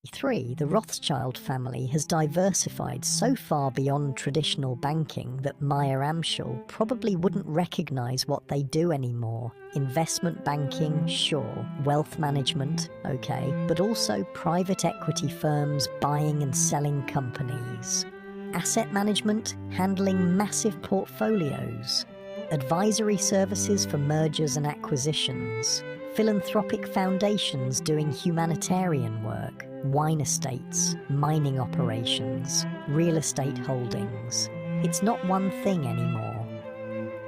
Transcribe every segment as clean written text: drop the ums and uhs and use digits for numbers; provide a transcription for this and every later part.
3. The Rothschild family has diversified so far beyond traditional banking that Maya Anschaull probably wouldn't recognize what they do anymore. Investment banking, sure. Wealth management, okay. But also private equity firms buying and selling companies. Asset management, handling massive portfolios. Advisory services for mergers and acquisitions. Philanthropic foundations doing humanitarian work. Wine estates, mining operations, real estate holdings. It's not one thing anymore.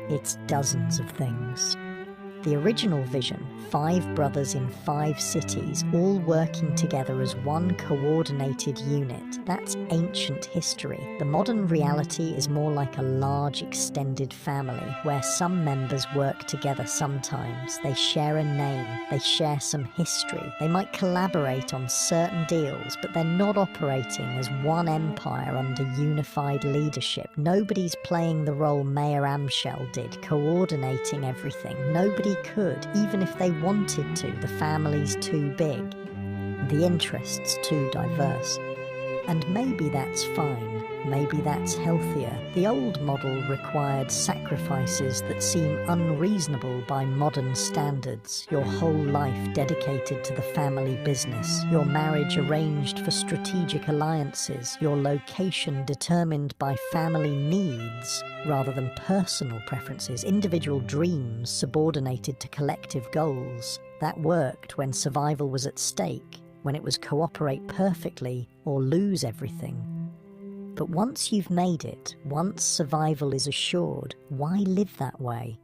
It's dozens of things. The original vision, 5 brothers in 5 cities, all working together as one coordinated unit, that's ancient history. The modern reality is more like a large extended family, where some members work together sometimes, they share a name, they share some history, they might collaborate on certain deals, but they're not operating as one empire under unified leadership. Nobody's playing the role Maya Anschaull did, coordinating everything. Nobody could, even if they wanted to. The family's too big, the interests too diverse. And maybe that's fine, maybe that's healthier. The old model required sacrifices that seem unreasonable by modern standards. Your whole life dedicated to the family business, your marriage arranged for strategic alliances, your location determined by family needs rather than personal preferences, individual dreams subordinated to collective goals. That worked when survival was at stake, when it was cooperate perfectly or lose everything. But once you've made it, once survival is assured, why live that way?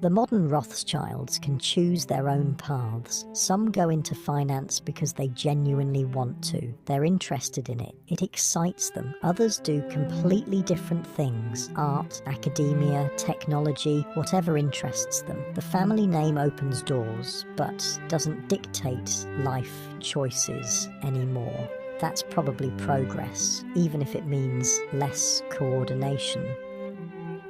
The modern Rothschilds can choose their own paths. Some go into finance because they genuinely want to. They're interested in it. It excites them. Others do completely different things. Art, academia, technology, whatever interests them. The family name opens doors, but doesn't dictate life choices anymore. That's probably progress, even if it means less coordination.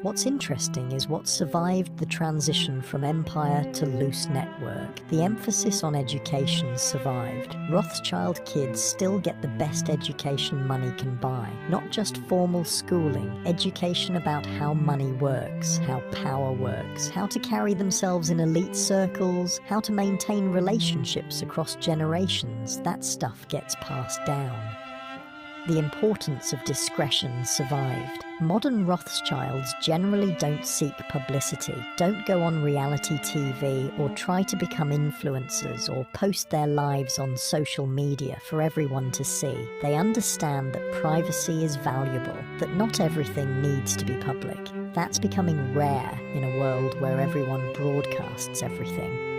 What's interesting is what survived the transition from empire to loose network. The emphasis on education survived. Rothschild kids still get the best education money can buy. Not just formal schooling, education about how money works, how power works, how to carry themselves in elite circles, how to maintain relationships across generations. That stuff gets passed down. The importance of discretion survived. Modern Rothschilds generally don't seek publicity, don't go on reality TV or try to become influencers or post their lives on social media for everyone to see. They understand that privacy is valuable, that not everything needs to be public. That's becoming rare in a world where everyone broadcasts everything.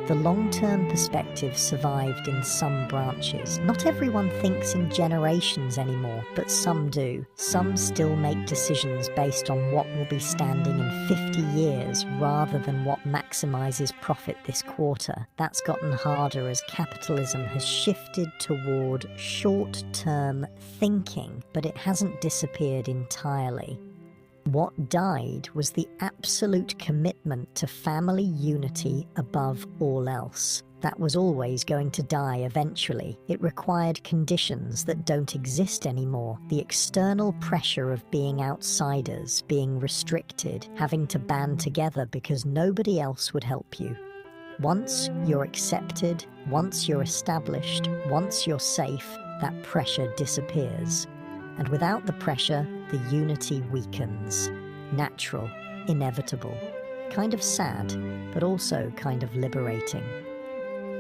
The long-term perspective survived in some branches. Not everyone thinks in generations anymore, but some do. Some still make decisions based on what will be standing in 50 years rather than what maximizes profit this quarter. That's gotten harder as capitalism has shifted toward short-term thinking, but it hasn't disappeared entirely. What died was the absolute commitment to family unity above all else. That was always going to die eventually. It required conditions that don't exist anymore. The external pressure of being outsiders, being restricted, having to band together because nobody else would help you. Once you're accepted, once you're established, once you're safe, that pressure disappears. And without the pressure, the unity weakens. Natural, inevitable. Kind of sad, but also kind of liberating.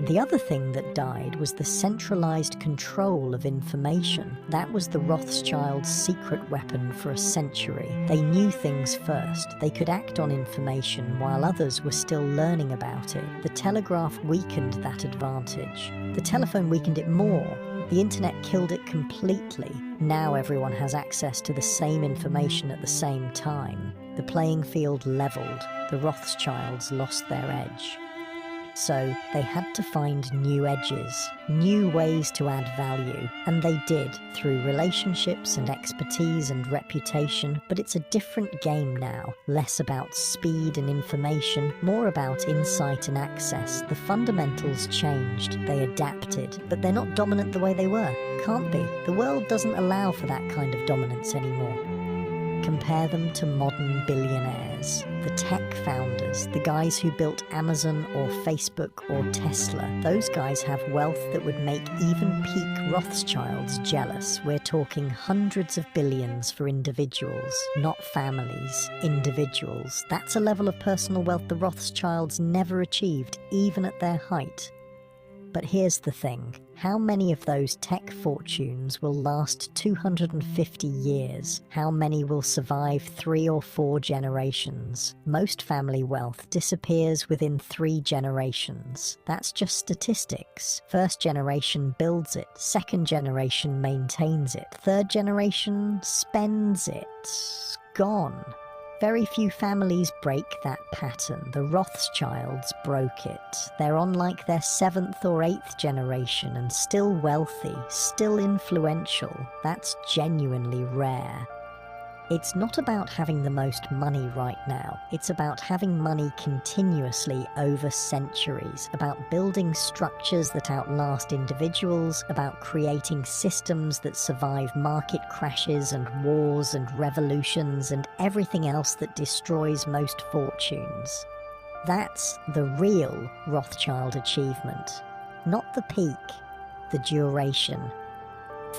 The other thing that died was the centralized control of information. That was the Rothschilds' secret weapon for a century. They knew things first. They could act on information while others were still learning about it. The telegraph weakened that advantage. The telephone weakened it more. The internet killed it completely. Now everyone has access to the same information at the same time. The playing field leveled. The Rothschilds lost their edge. So they had to find new edges, new ways to add value, and they did through relationships and expertise and reputation, but it's a different game now, less about speed and information, more about insight and access. The fundamentals changed, they adapted, but they're not dominant the way they were. Can't be. The world doesn't allow for that kind of dominance anymore. Compare them to modern billionaires, the tech founders, the guys who built Amazon or Facebook or Tesla. Those guys have wealth that would make even peak Rothschilds jealous. We're talking hundreds of billions for individuals, not families, individuals. That's a level of personal wealth the Rothschilds never achieved, even at their height. But here's the thing, how many of those tech fortunes will last 250 years? How many will survive 3 or 4 generations? Most family wealth disappears within 3 generations. That's just statistics. First generation builds it, second generation maintains it, third generation spends it. Gone. Very few families break that pattern. The Rothschilds broke it. They're on like their 7th or 8th generation and still wealthy, still influential. That's genuinely rare. It's not about having the most money right now. It's about having money continuously over centuries, about building structures that outlast individuals, about creating systems that survive market crashes and wars and revolutions and everything else that destroys most fortunes. That's the real Rothschild achievement, not the peak, the duration.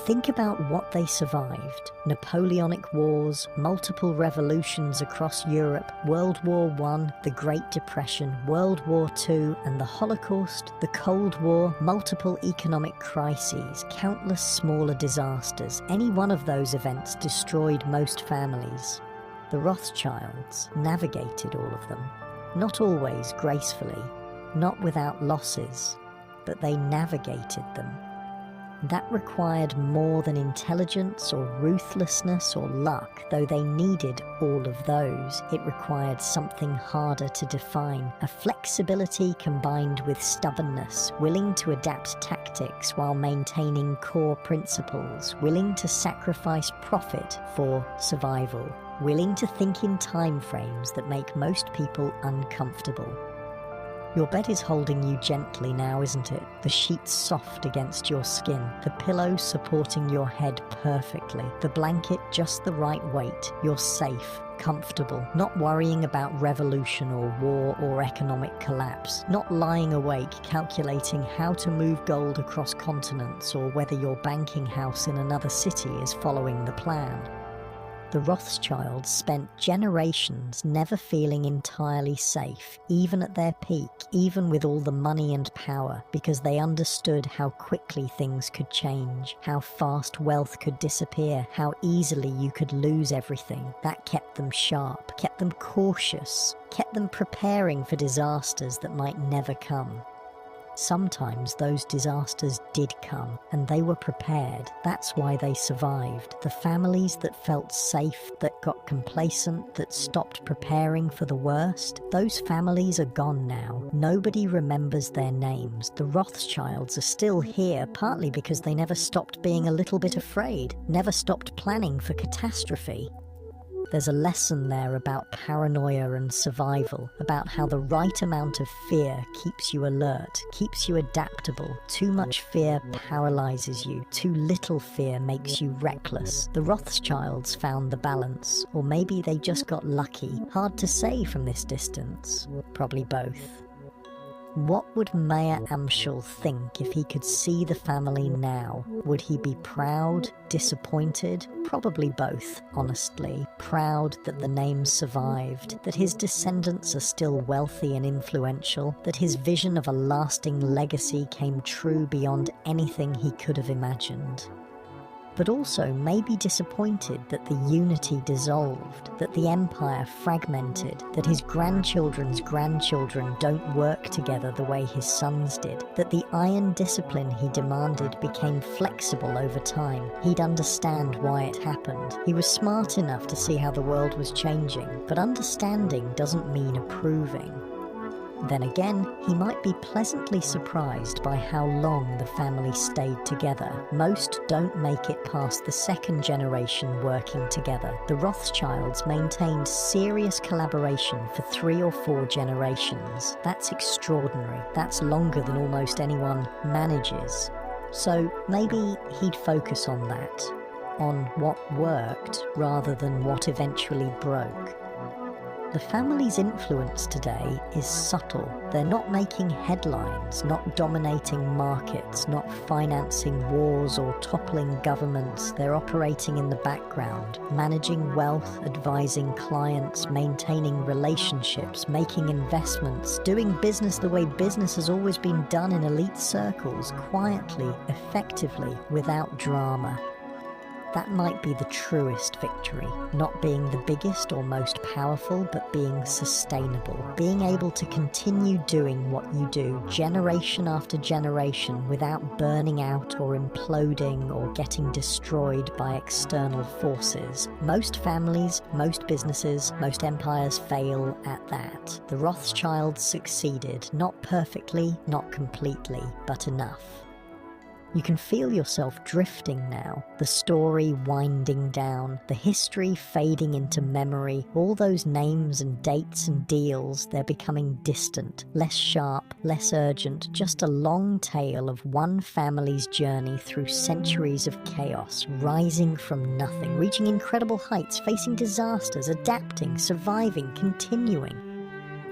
Think about what they survived. Napoleonic Wars, multiple revolutions across Europe, World War I, the Great Depression, World War II, and the Holocaust, the Cold War, multiple economic crises, countless smaller disasters. Any one of those events destroyed most families. The Rothschilds navigated all of them. Not always gracefully, not without losses, but they navigated them. That required more than intelligence or ruthlessness or luck, though they needed all of those. It required something harder to define, a flexibility combined with stubbornness, willing to adapt tactics while maintaining core principles, willing to sacrifice profit for survival, willing to think in time frames that make most people uncomfortable. Your bed is holding you gently now, isn't it? The sheets soft against your skin, the pillow supporting your head perfectly, the blanket just the right weight. You're safe, comfortable, not worrying about revolution or war or economic collapse, not lying awake calculating how to move gold across continents or whether your banking house in another city is following the plan. The Rothschilds spent generations never feeling entirely safe, even at their peak, even with all the money and power, because they understood how quickly things could change, how fast wealth could disappear, how easily you could lose everything. That kept them sharp, kept them cautious, kept them preparing for disasters that might never come. Sometimes those disasters did come, and they were prepared. That's why they survived. The families that felt safe, that got complacent, that stopped preparing for the worst, those families are gone now. Nobody remembers their names. The Rothschilds are still here, partly because they never stopped being a little bit afraid, never stopped planning for catastrophe. There's a lesson there about paranoia and survival, about how the right amount of fear keeps you alert, keeps you adaptable. Too much fear paralyzes you. Too little fear makes you reckless. The Rothschilds found the balance, or maybe they just got lucky. Hard to say from this distance. Probably both. What would AIinUSA think if he could see the family now? Would he be proud, disappointed? Probably both, honestly. Proud that the name survived, that his descendants are still wealthy and influential, that his vision of a lasting legacy came true beyond anything he could have imagined. But also maybe disappointed that the unity dissolved, that the empire fragmented, that his grandchildren's grandchildren don't work together the way his sons did, that the iron discipline he demanded became flexible over time. He'd understand why it happened. He was smart enough to see how the world was changing, but understanding doesn't mean approving. Then again, he might be pleasantly surprised by how long the family stayed together. Most don't make it past the second generation working together. The Rothschilds maintained serious collaboration for 3 or 4 generations. That's extraordinary. That's longer than almost anyone manages. So maybe he'd focus on that, on what worked rather than what eventually broke. The family's influence today is subtle. They're not making headlines, not dominating markets, not financing wars or toppling governments. They're operating in the background, managing wealth, advising clients, maintaining relationships, making investments, doing business the way business has always been done in elite circles, quietly, effectively, without drama. That might be the truest victory, not being the biggest or most powerful, but being sustainable, being able to continue doing what you do generation after generation without burning out or imploding or getting destroyed by external forces. Most families, most businesses, most empires fail at that. The Rothschilds succeeded, not perfectly, not completely, but enough. You can feel yourself drifting now, the story winding down, the history fading into memory, all those names and dates and deals, they're becoming distant, less sharp, less urgent, just a long tale of one family's journey through centuries of chaos, rising from nothing, reaching incredible heights, facing disasters, adapting, surviving, continuing.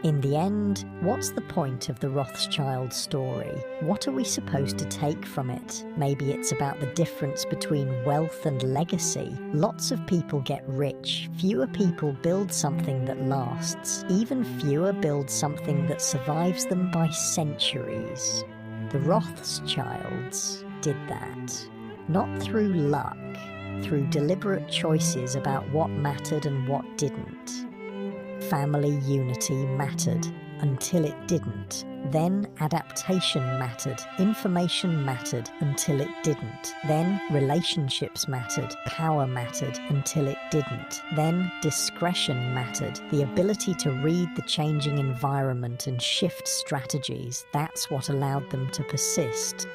In the end, what's the point of the Rothschild story? What are we supposed to take from it? Maybe it's about the difference between wealth and legacy. Lots of people get rich. Fewer people build something that lasts. Even fewer build something that survives them by centuries. The Rothschilds did that. Not through luck, through deliberate choices about what mattered and what didn't. Family unity mattered until it didn't. Then adaptation mattered, information mattered until it didn't. Then relationships mattered, power mattered until it didn't. Then discretion mattered, the ability to read the changing environment and shift strategies. That's what allowed them to persist.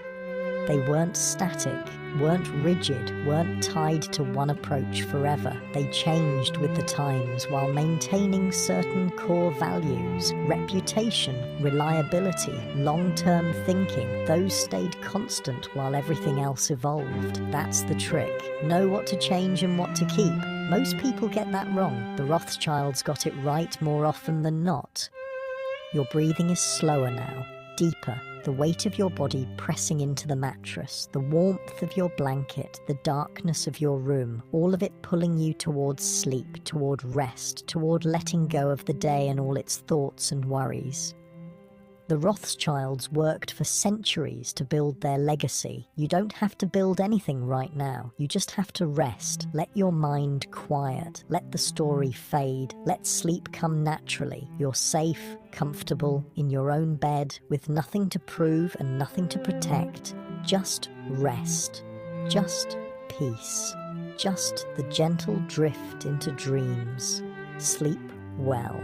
They weren't static, weren't rigid, weren't tied to one approach forever. They changed with the times while maintaining certain core values. Reputation, reliability, long-term thinking, those stayed constant while everything else evolved. That's the trick. Know what to change and what to keep. Most people get that wrong. The Rothschilds got it right more often than not. Your breathing is slower now, deeper. The weight of your body pressing into the mattress, the warmth of your blanket, the darkness of your room, all of it pulling you towards sleep, toward rest, toward letting go of the day and all its thoughts and worries. The Rothschilds worked for centuries to build their legacy. You don't have to build anything right now. You just have to rest. Let your mind quiet. Let the story fade. Let sleep come naturally. You're safe, comfortable, in your own bed, with nothing to prove and nothing to protect. Just rest. Just peace. Just the gentle drift into dreams. Sleep well.